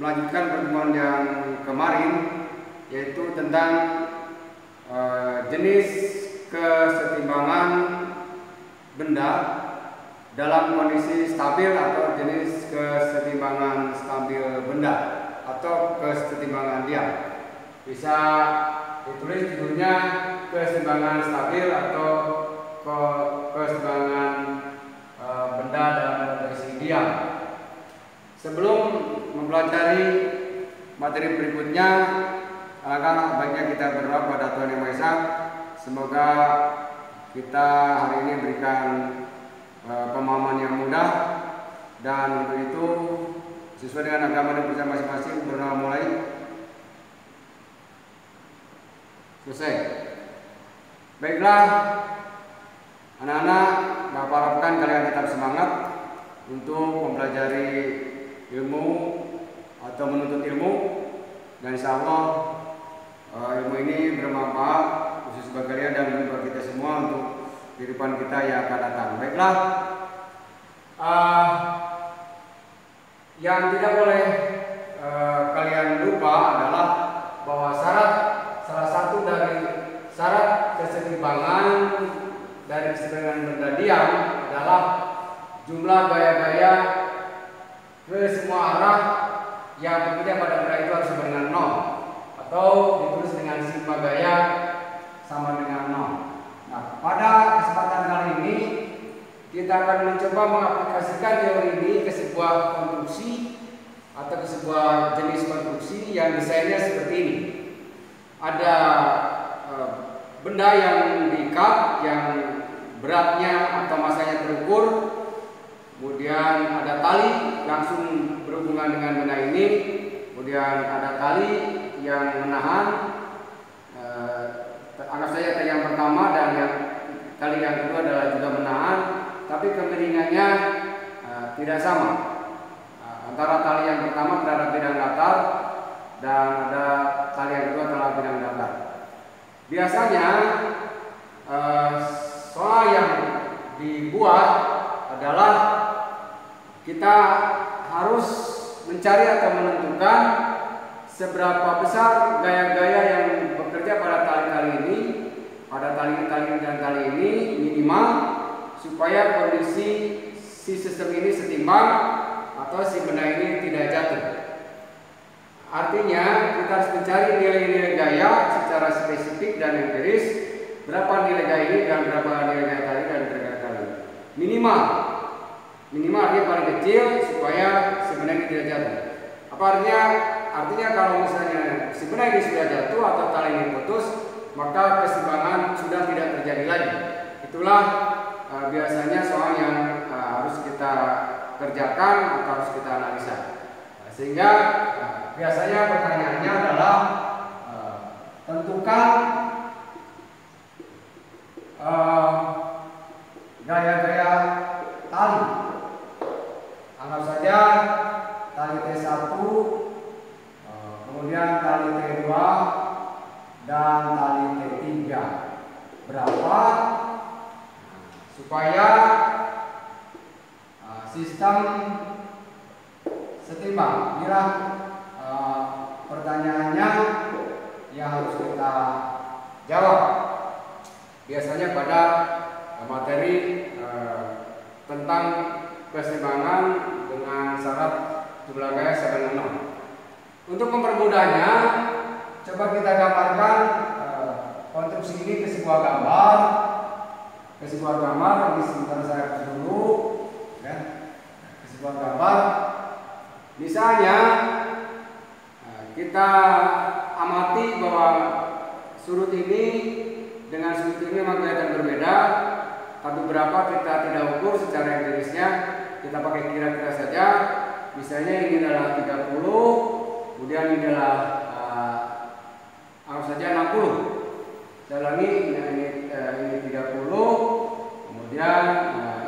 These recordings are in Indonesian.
melanjutkan pertemuan yang kemarin, yaitu tentang jenis kesetimbangan benda dalam kondisi stabil atau jenis kesetimbangan stabil benda atau kesetimbangan diam. Bisa ditulis judulnya kesetimbangan stabil atau kesetimbangan benda dalam kondisi diam. Sebelum mempelajari materi berikutnya, alangkah baiknya kita berdoa kepada Tuhan Yang Maha Esa. Semoga kita hari ini berikan pemahaman yang mudah, dan untuk itu sesuai dengan agama dan percaya masing-masing. Berdoa mulai. Selesai. Baiklah, anak-anak, Bapak harapkan kalian tetap semangat untuk mempelajari ilmu atau menuntut ilmu, dan insya Allah ilmu ini bermanfaat khusus bagi kalian dan bagi kita semua untuk kehidupan kita yang akan datang. Baiklah, yang tidak boleh kalian lupa adalah bahwa salah satu dari syarat kesetimbangan dari kesetimbangan benda diam adalah jumlah gaya-gaya ke semua arah yang bekerja pada benda itu harus sama dengan 0, atau ditulis dengan sigma gaya sama dengan 0. Nah, pada kesempatan kali ini kita akan mencoba mengaplikasikan teori ini ke sebuah konstruksi atau ke sebuah jenis konstruksi yang desainnya seperti ini. Ada benda yang diikat yang beratnya atau masanya terukur, kemudian ada tali langsung berhubungan dengan benda ini, kemudian ada tali yang menahan, anggap saja tali yang pertama, dan tali yang kedua adalah juga menahan, tapi kemiringannya tidak sama. Antara tali yang pertama terhadap bidang datar dan ada tali yang kedua terhadap bidang datar. Biasanya soal yang dibuat adalah kita harus mencari atau menentukan seberapa besar gaya-gaya yang bekerja pada tali-tali ini, pada tali-tali dan tali ini minimal, supaya kondisi si sistem ini setimbang atau si benda ini tidak jatuh. Artinya kita harus mencari nilai-nilai gaya secara spesifik dan empiris, berapa nilai gaya ini dan berapa nilai gaya tali dan gaya tali. Minimal artinya paling kecil supaya si benda ini tidak jatuh. Apa artinya? Artinya kalau misalnya si benda ini sudah jatuh atau tali ini putus, maka keseimbangan sudah tidak terjadi lagi. Itulah biasanya soal yang harus kita kerjakan atau harus kita analisa. Sehingga biasanya pertanyaannya adalah tentukan gaya-gaya tali. Anggap saja tali T1, kemudian tali T2 dan tali T3. Berapa supaya sistem setimbang? Inilah pertanyaannya yang harus kita jawab. Biasanya pada materi tentang keseimbangan dengan syarat jumlah gaya sama dengan 0. Untuk mempermudahnya, coba kita gambarkan konstruksi ini ke sebuah gambar. Ini sebentar saya hapus dulu, ya. Ke sebuah gambar. Misalnya kita amati bahwa surut ini dengan surut ini memang kelihatan berbeda, tapi berapa kita tidak ukur secara empirisnya, kita pakai kira-kira saja. Misalnya ini adalah 30, kemudian ini adalah anggap saja 60. Saya ulangi, ini 30, kemudian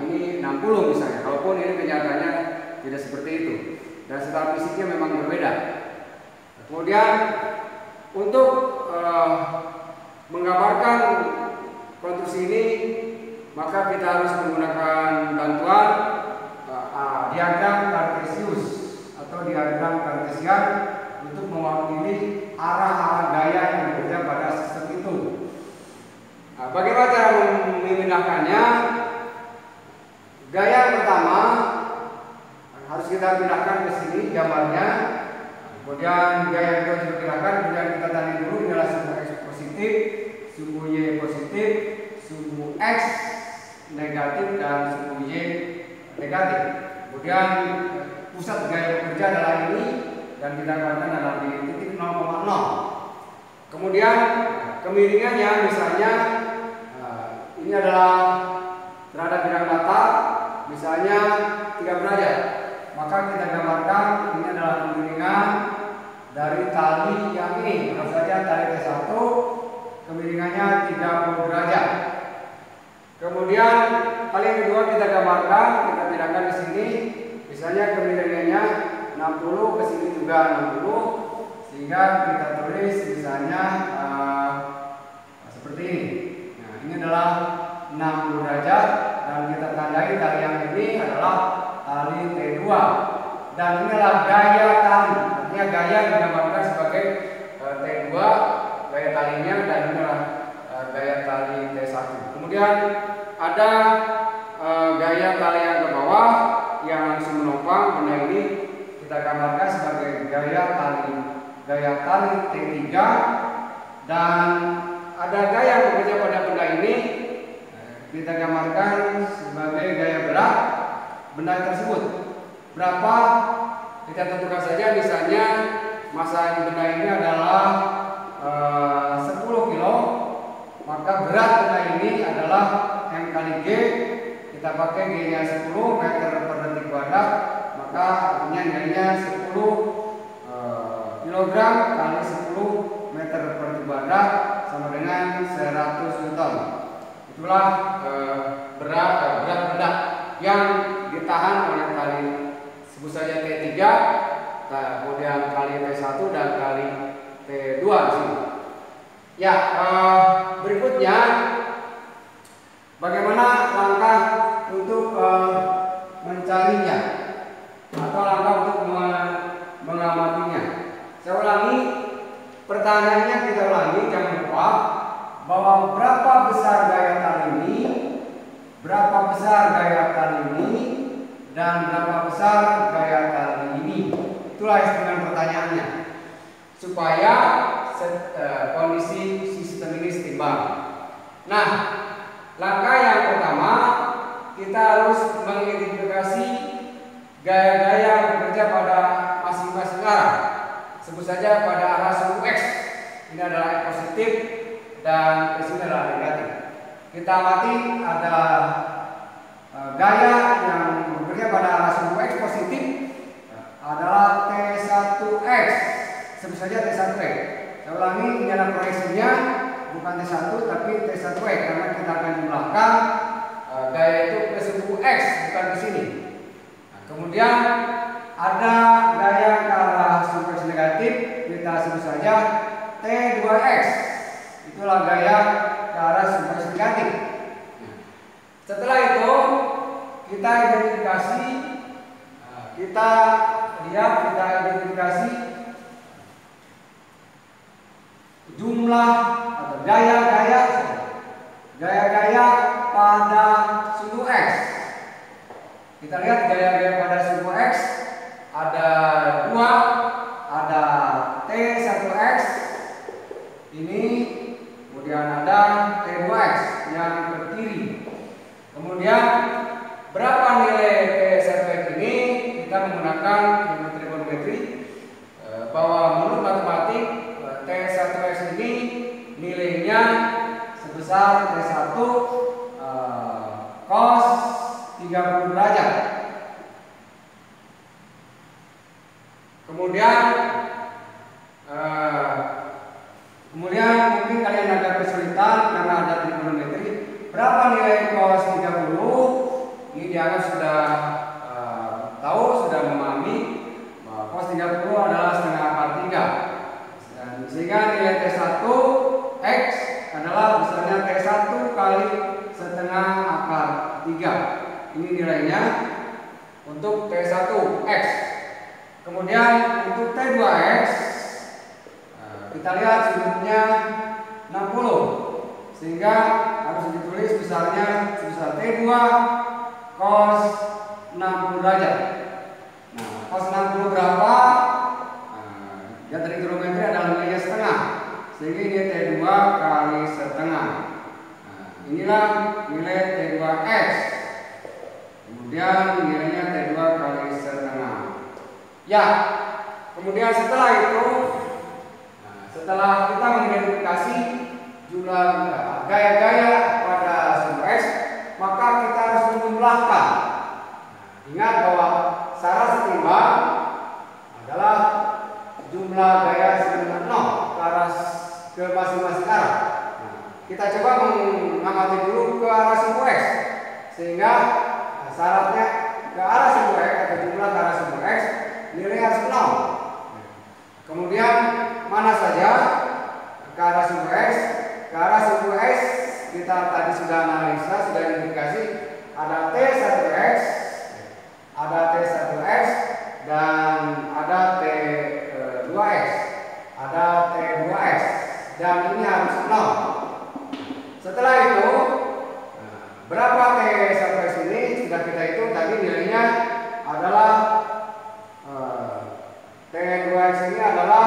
ini 60 misalnya. Walaupun ini kenyataannya tidak seperti itu, dan secara fisiknya memang berbeda. Kemudian untuk menggambarkan konstruksi ini, maka kita harus menggunakan bantuan diagram Kartesius atau atau diagram kartesian untuk mewakili arah-arah gaya yang bekerja pada sistem itu. Nah, bagaimana cara memindahkannya? Gaya yang pertama harus kita pindahkan ke sini gambarnya. Kemudian gaya yang kedua juga pindahkan. Kemudian kita tandai dulu, ini adalah sumbu X positif, sumbu Y positif, sumbu X negatif, dan sumbu Y negatif. Kemudian pusat gaya bekerja adalah ini dan kita gambarkan dalam di titik 0,0. Kemudian kemiringannya misalnya ini adalah terhadap bidang datar misalnya 3 derajat, maka kita gambarkan ini adalah kemiringan dari tali yang ini. Tentu saja tali T1 kemiringannya 30 derajat. Kemudian tali yang kedua kita gambarkan, kita pindahkan di sini, misalnya kemiringannya 60, ke sini juga 60, sehingga kita tulis misalnya seperti ini. Nah, ini adalah 60 derajat dan kita tandai tali yang ini adalah tali T2 dan ini adalah gaya tali. Artinya gaya digambarkan sebagai T2 gaya talinya dan ini adalah gaya tali T1. Kemudian ada gaya tali yang ke bawah yang langsung menopang benda ini kita gambarkan sebagai gaya tali T3 dan ada gaya yang bekerja pada benda ini kita gambarkan sebagai gaya berat benda tersebut. Berapa kita tentukan saja, misalnya massa benda ini adalah 10 kilo, maka berat benda ini adalah M kali G, kita pakai G nya 10 meter per detik kuadrat, maka artinya nilainya 10 kilogram kali 10 meter per detik kuadrat sama dengan 100 Newton. Itulah berat benda yang ditahan oleh tali sebut saja T3, kemudian kali T1 dan kali T2 di sini. Ya, berikutnya bagaimana langkah untuk mencarinya atau langkah untuk mengamatinya. Saya ulangi, pertanyaannya kita ulangi, jangan lupa bahwa berapa besar gaya tali ini, berapa besar gaya tali ini, dan berapa besar gaya tali ini. Itulah instrumen pertanyaannya, supaya kondisi sistem ini seimbang. Nah, langkah yang pertama kita harus mengidentifikasi gaya-gaya bekerja pada masing-masing arah. Sebut saja pada arah sumbu X, ini adalah X positif dan di sini adalah negatif. Kita amati ada gaya yang bekerja pada arah sumbu X positif adalah T1X. Sebut saja T1X. Saya ulangi, ini adalah proyeksinya, bukan T1 tapi T1X karena kita akan jumlahkan gaya itu ke sumbu X, bukan di sini. Nah, kemudian ada gaya ke arah sumbu X negatif, kita sebut saja T2X. Itulah gaya ke arah sumbu X negatif. Setelah itu kita identifikasi, kita identifikasi jumlah atau gaya-gaya pada sumbu X. Kita lihat gaya-gaya pada sumbu X ada dua, ada T1X ini, kemudian ada T2X yang ke kiri. Kemudian berapa nilai T1X ini? Kita menggunakan ilmu trigonometri bahwa menurut matematik T1X ini nilainya sebesar T1 cos 30 derajat. Kemudian mungkin kalian agak kesulitan karena ada trigonometri. Berapa nilai cos 30? Ini dianggap sudah tahu, sudah memahami bahwa cos 30 adalah setengah akar 3. Sehingga nilai T1X adalah besarnya T1 kali setengah akar 3. Ini nilainya untuk T1X. Kemudian untuk T2X kita lihat sudutnya 60, sehingga harus ditulis besarnya sebesar T2 cos 60 derajat. Nah, cos 60 berapa? Ya dari trigonometri adalah nilainya setengah, sehingga ini T2 kali setengah. Nah, inilah nilai T2X. Kemudian nilainya T2 kali setengah. Ya, kemudian setelah itu, setelah kita mengidentifikasi jumlah gaya-gaya pada sumbu X, maka kita harus menjumlahkan. Ingat bahwa syarat setimbang adalah jumlah gaya dengan 0 ke arah ke masing-masing arah. Kita coba mengamati dulu ke arah sumbu X, sehingga syaratnya ke arah sumbu X atau jumlah ke arah sumbu X nilai harus 0. Kemudian mana saja ke arah sumbu X? Ke arah sumbu X kita tadi sudah analisa, sudah identifikasi ada T1X, ada T1X, dan ada T2X, ada T2X, dan ini harus 0. Setelah itu berapa T1X ini sudah kita hitung tadi, nilainya adalah T2X ini adalah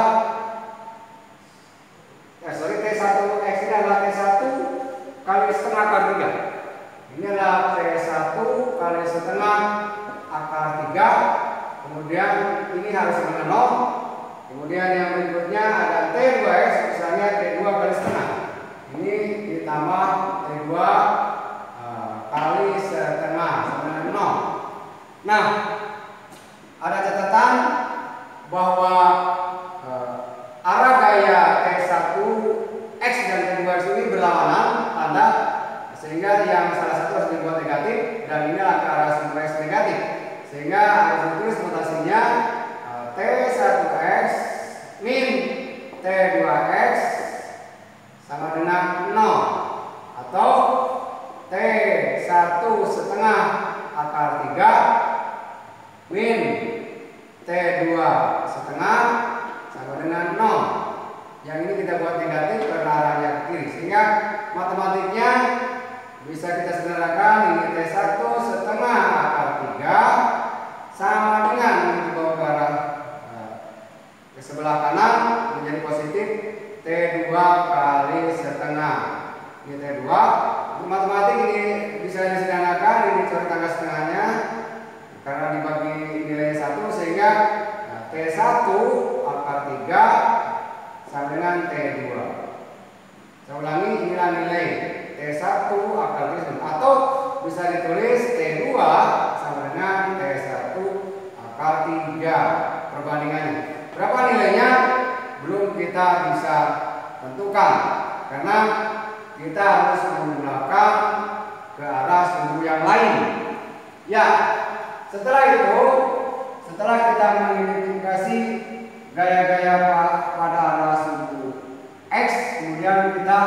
T1X ini adalah T1 kali setengah akar 3. Ini adalah T1 kali setengah akar 3. Kemudian ini harus dengan 0. Kemudian yang berikutnya ada T2X, misalnya T2 kali setengah. Ini ditambah T2 kali setengah sama dengan 0. Nah, ada catatan bahwa arah gaya T1X dan T2X ini berlawanan tanda, sehingga yang salah satu harus dibuat negatif dan ini ke arah sumbu X negatif, sehingga harus ditulis notasinya T1X min T2X sama dengan 0, atau T1 setengah akar 3 min T2 setengah sama dengan 0. Yang ini kita buat negatif karena arahnya ke kiri, sehingga matematiknya bisa kita sederhanakan. Ini T1 setengah akar 3 sama dengan ini dibawa ke arah ke sebelah kanan menjadi positif T2 kali setengah. Ini T2. Matematik ini bisa disederhanakan, ini cari tangga setengahnya karena dibagi nilai 1, sehingga T1 akar 3 sama dengan T2. Saya ulangi, inilah nilai T1 akar 3, atau bisa ditulis T2 sama dengan T1 akar 3. Perbandingannya berapa nilainya belum kita bisa tentukan, karena kita harus menggunakan ke arah sumbu yang lain. Ya, setelah itu, setelah kita mengidentifikasi gaya-gaya pada arah sumbu X, kemudian kita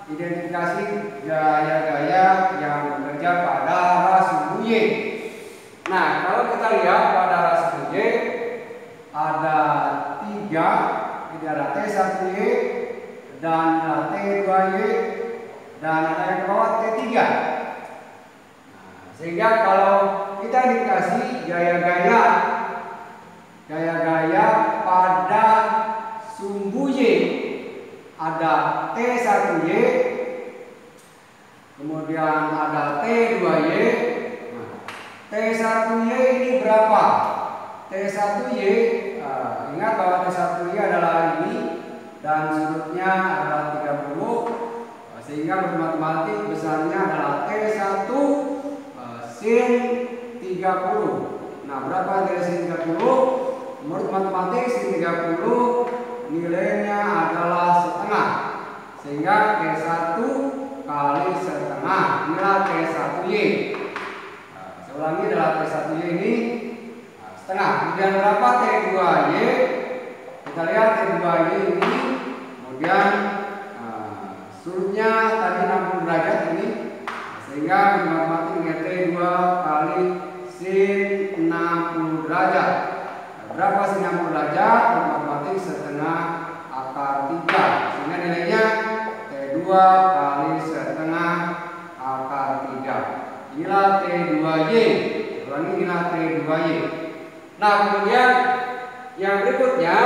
identifikasi gaya-gaya yang bekerja pada arah sumbu Y. Nah, kalau kita lihat pada arah sumbu Y ada 3, ini ada T1Y dan ada T2Y dan ada yang ke bawah T3. Sehingga kalau kita dikasih gaya-gaya pada sumbu Y, ada T1Y, kemudian ada T2Y. T1Y ini berapa? T1Y, ingat bahwa T1Y adalah ini dan sudutnya adalah 30, sehingga menurut matematik besarnya adalah T1 sin 30. Nah, berapa nilai sin 30? Menurut matematik sin 30 nilainya adalah setengah, sehingga T1 kali setengah, inilah T1Y. Saya ulangi, adalah T1Y ini setengah. Kemudian berapa T2Y? Kita lihat T2Y ini, kemudian sudutnya tadi 60 derajat ini, sehingga matematik T2 kali sin 60 derajat berapa sin 60 derajat? Otomatis setengah akar 3. Sehingga nilainya T2 kali setengah akar 3. Inilah T2Y. Ulangi, inilah T2Y. Nah, kemudian yang berikutnya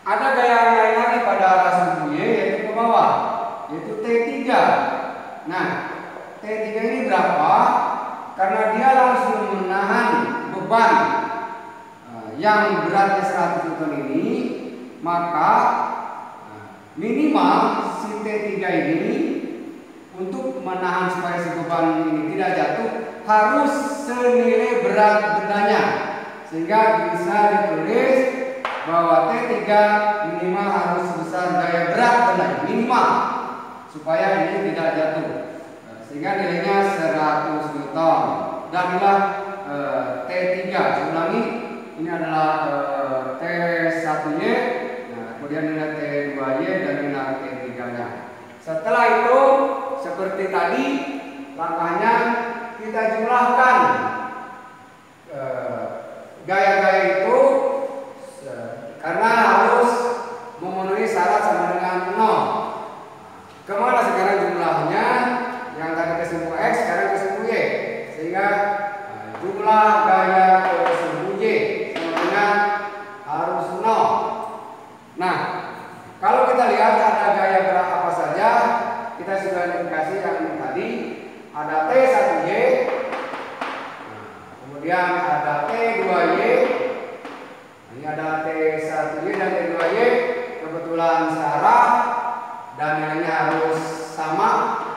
ada gaya lain lagi pada arah sumbu Y, yaitu ke bawah, yaitu T3. Nah, T3 ini berapa? Karena dia langsung menahan beban yang beratnya 100 Newton ini, maka minimal si T3 ini untuk menahan supaya si beban ini tidak jatuh harus senilai berat bendanya, sehingga bisa ditulis bahwa T3 minimal harus sebesar gaya berat bendanya minimal supaya ini tidak jatuh, sehingga nilainya 100 Newton. Dan inilah T3. Saya ulangi, ini adalah T1Y, kemudian nilai T2Y dan nilai T3-nya. Setelah itu seperti tadi langkahnya kita jumlahkan gaya-gaya itu karena harus memenuhi syarat sama dengan 0. Kemana sekarang jumlahnya? Yang tadi ke sumbu X, sekarang ke sumbu Y, sehingga jumlah gaya ke sumbu Y sama dengan harus 0. Nah, kalau kita lihat ada gaya berapa apa saja, kita sudah identifikasi yang tadi. Ada T1Y, kemudian ada T2Y, ini ada T1Y dan T2Y, kebetulan searah dan nilainya harus sama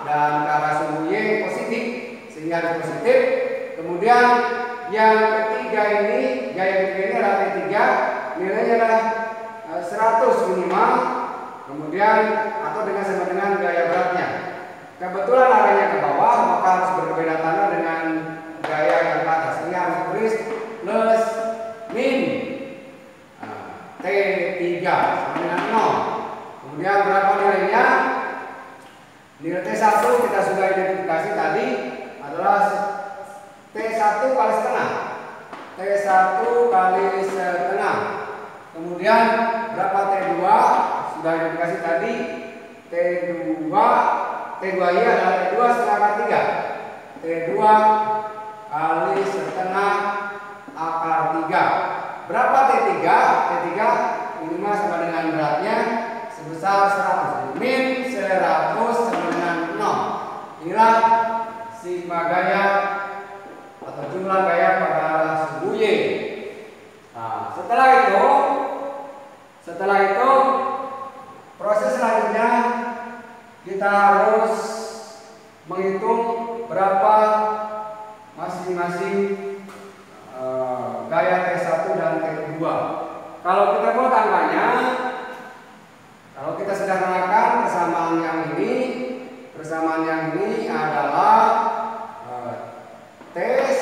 dan ke arah sumbu Y positif, sehingga harus positif. Kemudian yang ketiga ini, gaya ketiga ini adalah T3, nilainya adalah 100 minimal, kemudian atau dengan sama dengan gaya beratnya. Kebetulan arahnya ke bawah, maka harus berbeda tanda dengan gaya yang ke atas. Ini harus tulis plus min T3 sama dengan 0. Kemudian berapa nilainya? Nilai T1 kita sudah identifikasi tadi adalah T1 kali setengah. T1 kali setengah. Kemudian berapa T2? Sudah identifikasi tadi. T2Y adalah T2 setengah akar 3. T2 kali setengah akar 3. Berapa T3? T3 minimal sama dengan beratnya sebesar 100. Min 100 sama dengan 0. Inilah sigma gaya atau jumlah gaya pada sumbu Y. Nah, setelah itu proses selanjutnya kita harus menghitung berapa masing-masing gaya T1 dan T2. Kalau kita buat angkanya, kalau kita sederhanakan persamaan yang ini adalah T1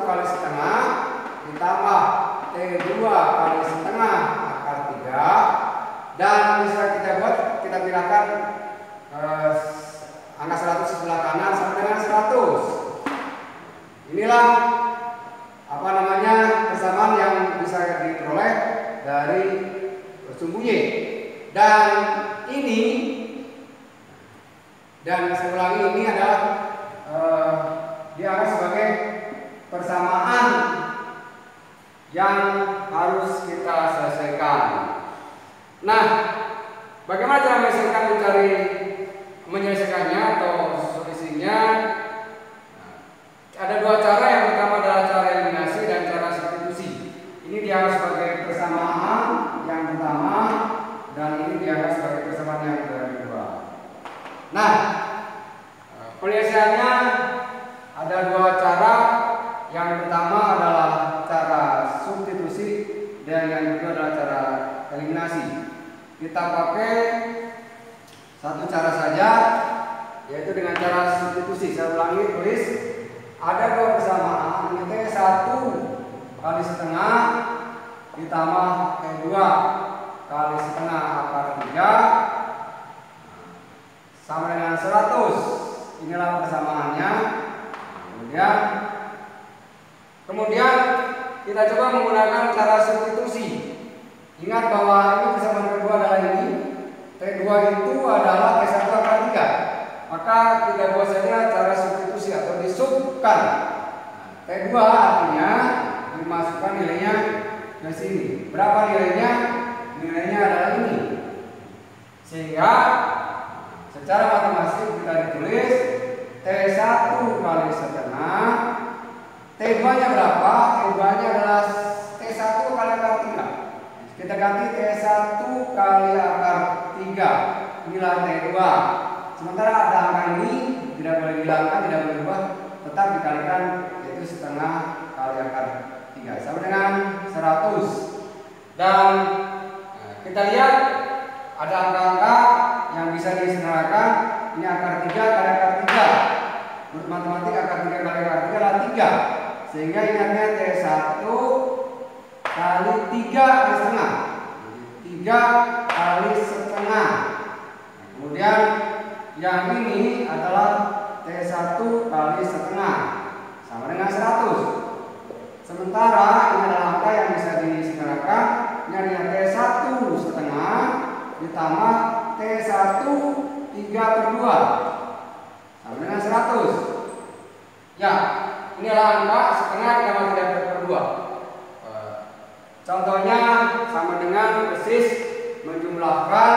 kali setengah ditambah T2 kali setengah akar 3, dan bisa kita pindahkan angka 100 sebelah kanan sama dengan 100. Inilah persamaan yang bisa diperoleh dari sumbu Y. Dan saya ulangi, ini adalah dianggap sebagai persamaan yang harus kita selesaikan. Nah, bagaimana cara menyelesaikannya atau solusinya? Ada dua cara. Yang pertama adalah cara eliminasi dan cara substitusi. Ini dianggap sebagai persamaan yang pertama, dan ini dianggap sebagai persamaan yang kedua. Nah, penyelesaiannya ada dua cara. Yang pertama adalah cara substitusi dan yang kedua adalah cara eliminasi. Kita pakai satu cara saja, yaitu dengan cara substitusi. Saya ulangi, tulis ada dua persamaan, ini T1 kali setengah ditambah T2 kali setengah akar 3 sama dengan 100. Inilah persamaannya. Ya. Kemudian kita coba menggunakan cara substitusi. Ingat bahwa ini persamaan kedua adalah ini. T2 itu adalah T1 akar 3. Maka kita buat saja cara substitusi atau disubkan. T2 artinya dimasukkan nilainya ke sini. Berapa nilainya? Nilainya adalah ini. Sehingga secara matematik kita ditulis T1 kali setengah. T2 nya berapa? T2 nya adalah T1 kali akar 3. Kita ganti T1 kali akar 3. Inilah T2. Sementara ada angka ini tidak boleh dihilangkan, tidak boleh berubah, tetap dikalikan, yaitu setengah kali akar 3 sama dengan 100. Dan kita lihat ada angka-angka yang bisa disederhanakan. Ini akar 3 kali akar 3. Menurut matematik akar 3 kali akar 3 adalah 3. Sehingga ingatnya T1 kali 3 kali setengah. 3 kali setengah. Kemudian yang ini adalah T1 kali setengah sama dengan 100. Sementara ini adalah angka yang bisa disederhanakan. Ini adalah T1 setengah ditambah T1 3/2 sama dengan 100. Ya, ini adalah angka setengah ditambah 3/2. Contohnya sama dengan persis menjumlahkan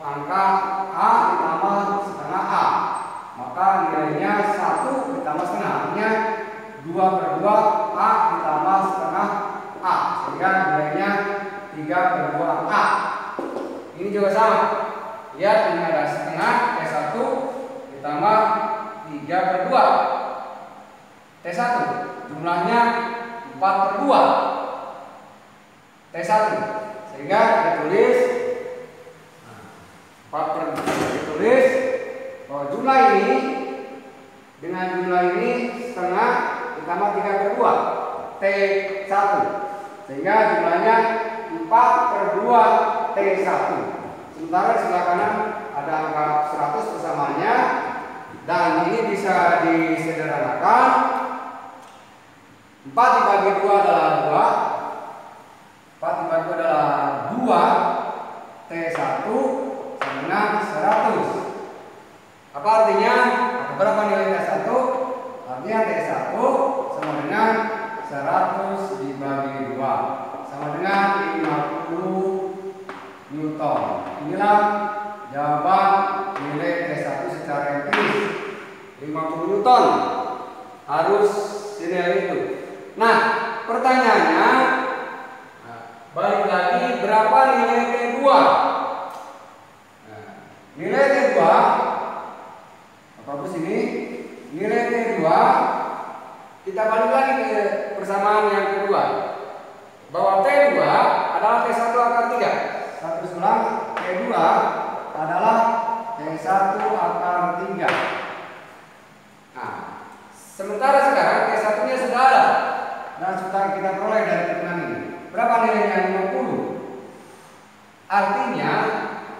angka A ditambah setengah A. Maka nilainya 1 ditambah setengah, artinya 2/2 A ditambah setengah A, sehingga nilainya 3/2 A. Ini juga sama. Lihat, ini ada setengah T1 ditambah 3/2 T1, jumlahnya 4/2 T1, sehingga ditulis 4/2, ditulis bahwa jumlah ini dengan jumlah ini setengah ditambah 3/2 T1, sehingga jumlahnya 4/2 T1. Sementara di sebelah kanan ada angka 100 persamaannya, dan ini bisa disederhanakan. 4 dibagi 2 adalah 2. 4 dibagi 2 adalah 2. T1 sama dengan 100. Apa artinya? Berapa nilai T1? Artinya T1 sama dengan 100 dibagi 2 sama dengan 50 Newton. Inilah jawaban nilai T1 secara empiris. 50 Newton harus nilai itu. Nah, pertanyaannya, balik lagi, berapa nilai T2? Nilai T2, apa sini? Nilai T2, kita balik lagi ke persamaan yang kedua, bahwa T2 adalah T1 akar 3. Satu ulang, T2 adalah T1 akar 3. Nah, sementara sekarang T1 nya sudah ada dan sudah kita peroleh dari perhitungan ini. Berapa nilainya? 50. Artinya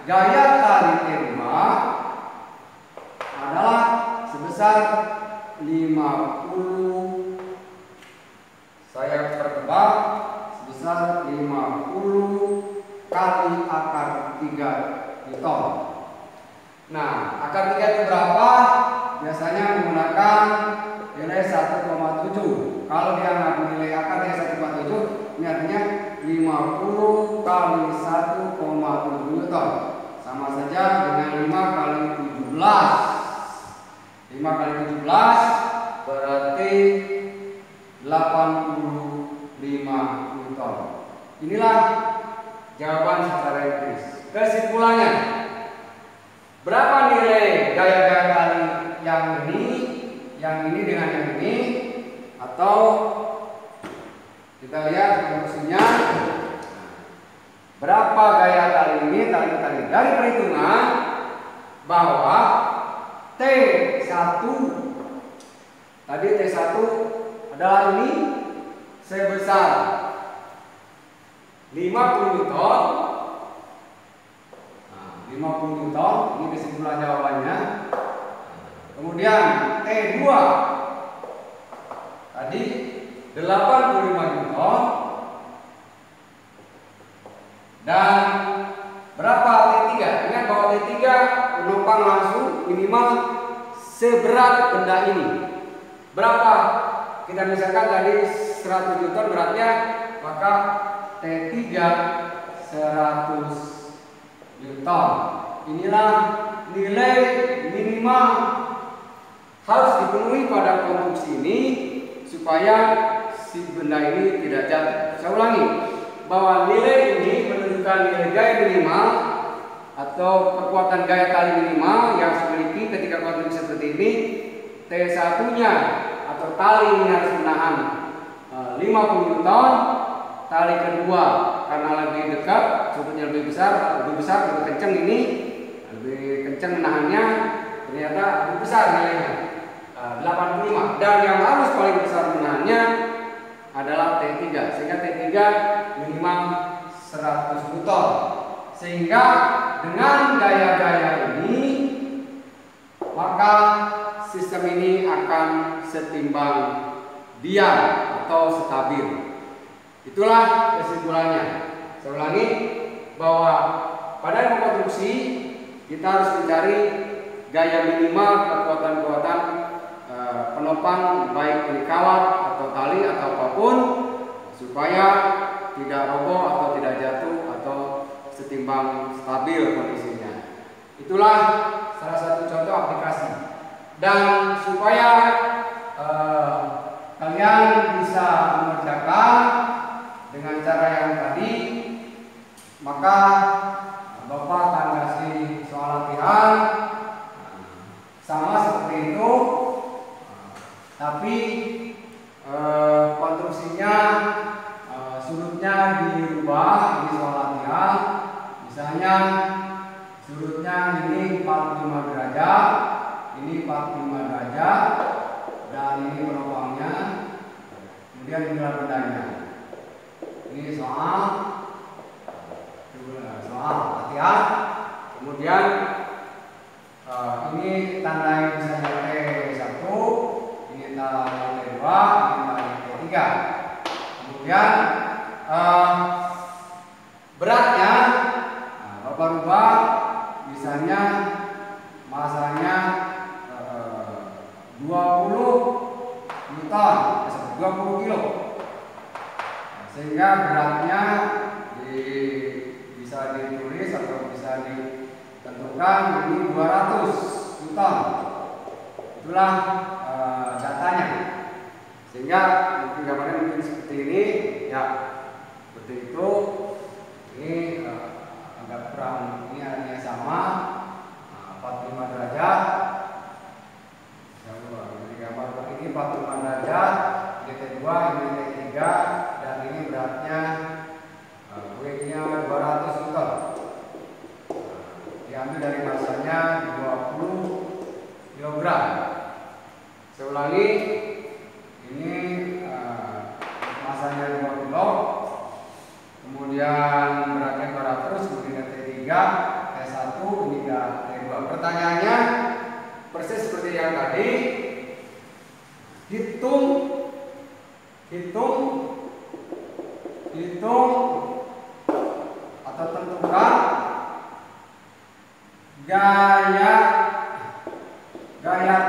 gaya kali T2 adalah sebesar 50. Saya pertebak sebesar 50 kali akar 3 Newton. Nah, akar 3 itu berapa? Biasanya menggunakan nilai 1,7. Kalau dia ngambil nilai akarnya 1,7, ini artinya 50 kali 1,7 Newton. Sama saja dengan 5 kali 17. 5 kali 17 berarti 85 Newton. Inilah jawaban secara empiris. Kesimpulannya, berapa nilai gaya-gaya kali yang ini dengan yang ini, atau kita lihat konklusinya, berapa gaya kali ini tadi dari perhitungan bahwa T1 tadi T1 adalah ini sebesar 50 Newton. 50 Newton, ini kesimpulan jawabannya. Kemudian T2 T2 tadi 85 Newton dan berapa T3? Ingat bahwa T3 menopang langsung minimal seberat benda ini. Berapa? Kita misalkan tadi 100 Newton beratnya, maka T3 100 Newton. Inilah nilai minimal harus dipenuhi pada konstruksi ini supaya si benda ini tidak jatuh. Saya ulangi bahwa nilai ini menunjukkan nilai gaya minimal atau kekuatan gaya tali minimal yang dimiliki ketika konstruksi seperti ini. T1-nya atau tali ini harus menahan 50 Newton. Tali kedua karena lebih dekat, sudutnya lebih besar, lebih kencang ini, lebih kencang menahannya, ternyata lebih besar nilainya 85. Dan yang harus paling besar menahannya adalah T3, sehingga T3 minimal 100 Newton. Sehingga dengan gaya-gaya ini maka sistem ini akan setimbang diam atau stabil. Itulah kesimpulannya. Saya ulangi bahwa pada konstruksi kita harus mencari gaya minimal kekuatan-kekuatan penopang, baik ini kawat atau tali atau apapun, supaya tidak roboh atau tidak jatuh atau setimbang stabil kondisinya. Itulah salah satu contoh aplikasi. Dan supaya kalian bisa mengerjakan dengan cara yang tadi, maka Bapak akan kasih soal latihan sama seperti itu, tapi konstruksinya sudutnya dirubah. Ini soal latihan, misalnya sudutnya ini 45 derajat, ini 45 derajat, dan ini penopangnya, kemudian inilah bendanya. Ini soal latihan. Kemudian ini tandai misalnya T1, ini tandai T2, ini tandai T3. Kemudian beratnya Bapak rubah, misalnya masanya 20 Newton, 20 kilo. Sehingga beratnya bisa ditulis atau bisa ditentukan ini 200 Newton. Itulah datanya. Sehingga mungkin gambarnya mungkin seperti ini, ya seperti itu. Ini agak kurang, ini arahnya sama, 45 derajat. Ini gambar ini 45 derajat, ini T2, ini T3. Dan ini beratnya weightnya 200 Newton. Diambil dari masanya 20 kg. Saya ulangi, ini masanya 2 kg, kemudian beratnya 200, kemudian T3, T1, ini T2. Pertanyaannya persis seperti yang tadi, hitung atau tentukan gaya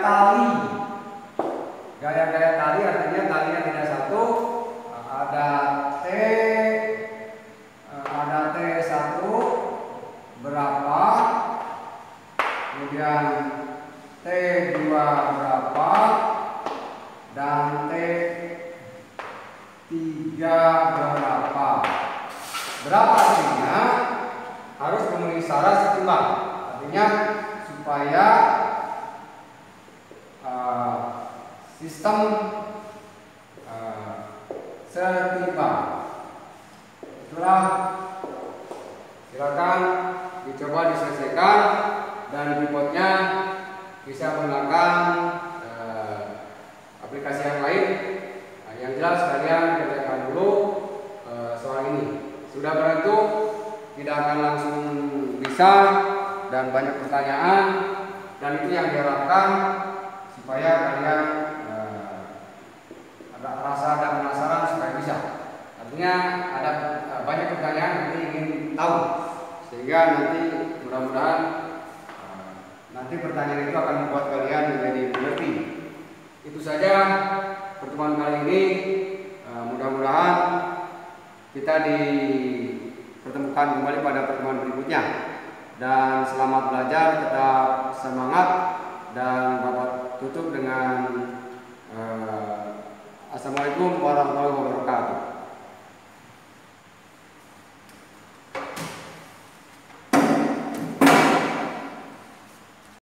tali. Gaya tali artinya talinya tidak satu, ada T1 berapa, kemudian T2 berapa, dan T3 berapa. Berapa artinya harus memenuhi syarat setimbang. Artinya supaya sistem setimbang. Itulah, silakan dicoba diselesaikan dan repotnya bisa menggunakan aplikasi yang lain. Yang jelas kalian kerjakan dulu soal ini. Sudah berhentu, tidak akan langsung bisa dan banyak pertanyaan, dan itu yang diharapkan supaya kalian ada rasa ada penasaran supaya bisa. Artinya ada banyak pertanyaan nanti ingin tahu, sehingga nanti mudah-mudahan nanti pertanyaan itu akan membuat kalian menjadi mengerti. Itu saja pertemuan kali ini. Mudah-mudahan kita dipertemukan kembali pada pertemuan berikutnya. Dan selamat belajar, tetap semangat, dan Bapak tutup dengan Assalamualaikum warahmatullahi wabarakatuh.